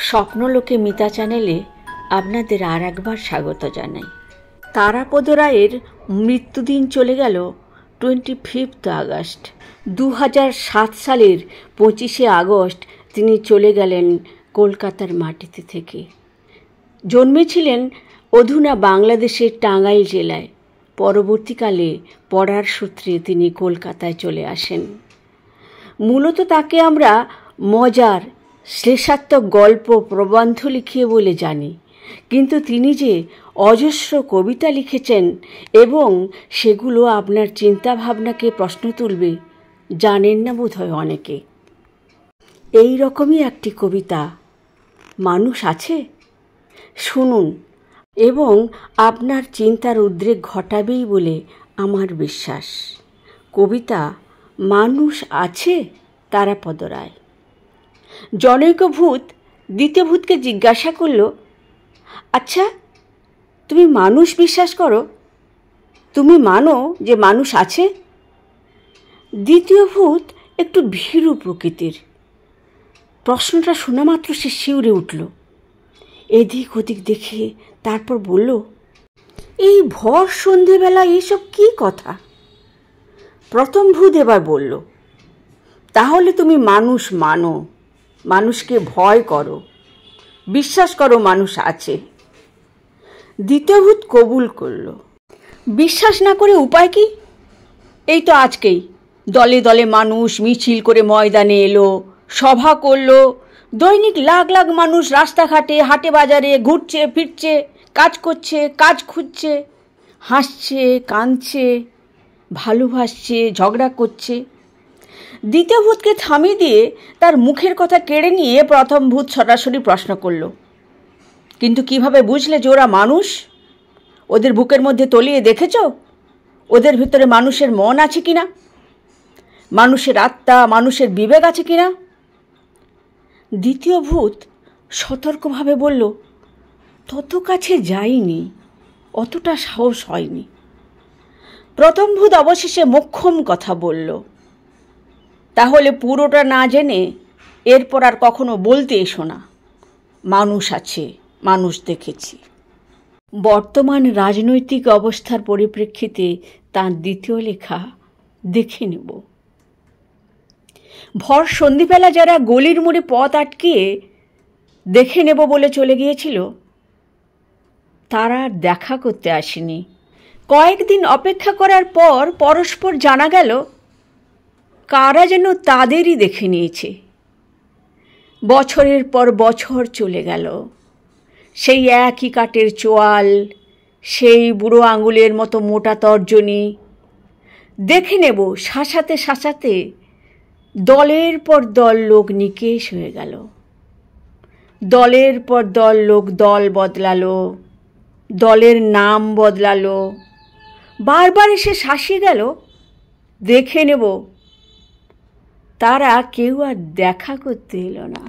স্বপ্নলোকে মিতা চ্যানেলে আপনাদের আর একবার স্বাগত জানাই। তারাপদ রায়ের মৃত্যুদিন চলে গেল 25 আগস্ট। 2007 সালের 25শে আগস্ট তিনি চলে গেলেন কলকাতার মাটিতে থেকে। জন্মেছিলেন অধুনা বাংলাদেশের টাঙ্গাইল জেলায়। পরবর্তীকালে পড়ার সূত্রে তিনি কলকাতায় চলে আসেন। মূলত তাকে আমরা মজার শ্লেষাত্মক গল্প প্রবন্ধ লিখিয়ে বলে জানি, কিন্তু তিনি যে অজস্র কবিতা লিখেছেন এবং সেগুলো আপনার চিন্তাভাবনাকে প্রশ্ন তুলবে জানেন না বোধহয় অনেকে। এই রকমই একটি কবিতা, মানুষ আছে, শুনুন এবং আপনার চিন্তার উদ্রেক ঘটাবেই বলে আমার বিশ্বাস। কবিতা মানুষ আছে, তারাপদ রায়। জনৈক ভূত দ্বিতীয় ভূতকে জিজ্ঞাসা করল, আচ্ছা তুমি মানুষ বিশ্বাস করো? তুমি মানো যে মানুষ আছে? দ্বিতীয় ভূত একটু ভীরু প্রকৃতির। প্রশ্নটা শোনা মাত্র সে শিউরে উঠল, এদিক ওদিক দেখে তারপর বলল, এই ভর সন্ধেবেলা এইসব কি কথা? প্রথম ভূত এবার বলল, তাহলে তুমি মানুষ মানো, মানুষকে ভয় করো, বিশ্বাস করো মানুষ আছে। দ্বিতীয় ভূত কবুল করল, বিশ্বাস না করে উপায় কি? এই তো আজকেই দলে দলে মানুষ মিছিল করে ময়দানে এলো, সভা করলো। দৈনিক লাখ লাখ মানুষ রাস্তাঘাটে হাটে বাজারে ঘুরছে ফিরছে, কাজ করছে, কাজ খুঁজছে, হাসছে কাঁদছে, ভালোবাসছে, ঝগড়া করছে। দ্বিতীয় ভূতকে থামিয়ে দিয়ে তার মুখের কথা কেড়ে নিয়ে প্রথম ভূত সরাসরি প্রশ্ন করল, কিন্তু কিভাবে বুঝলে যে ওরা মানুষ? ওদের বুকের মধ্যে তলিয়ে দেখেছ ওদের ভিতরে মানুষের মন আছে কিনা, মানুষের আত্মা, মানুষের বিবেক আছে কিনা? দ্বিতীয় ভূত সতর্কভাবে বলল, তত কাছে যাইনি, অতটা সাহস হয়নি। প্রথম ভূত অবশেষে মোক্ষম কথা বলল, তাহলে পুরোটা না জেনে এরপর আর কখনো বলতে এসো না, মানুষ আছে, মানুষ দেখেছি। বর্তমান রাজনৈতিক অবস্থার পরিপ্রেক্ষিতে তাঁর দ্বিতীয় লেখা দেখে নেব। ভর সন্ধিবেলা যারা গলির মোড়ে পথ আটকিয়ে দেখে নেব বলে চলে গিয়েছিল, তারা দেখা করতে আসেনি। কয়েকদিন অপেক্ষা করার পর পরস্পর জানা গেল কারা যেন তাদেরই দেখে নিয়েছে। বছরের পর বছর চলে গেল, সেই একই কাঠের চোয়াল, সেই বুড়ো আঙুলের মতো মোটা তর্জনী। দেখে নেব শাসাতে শাসাতে দলের পর দল লোক নিকেশ হয়ে গেল। দলের পর দল লোক দল বদলালো, দলের নাম বদলালো, বারবার এসে শাসিয়ে গেল। দেখে নেব, তারা কেউ আর দেখা করতে এলো না।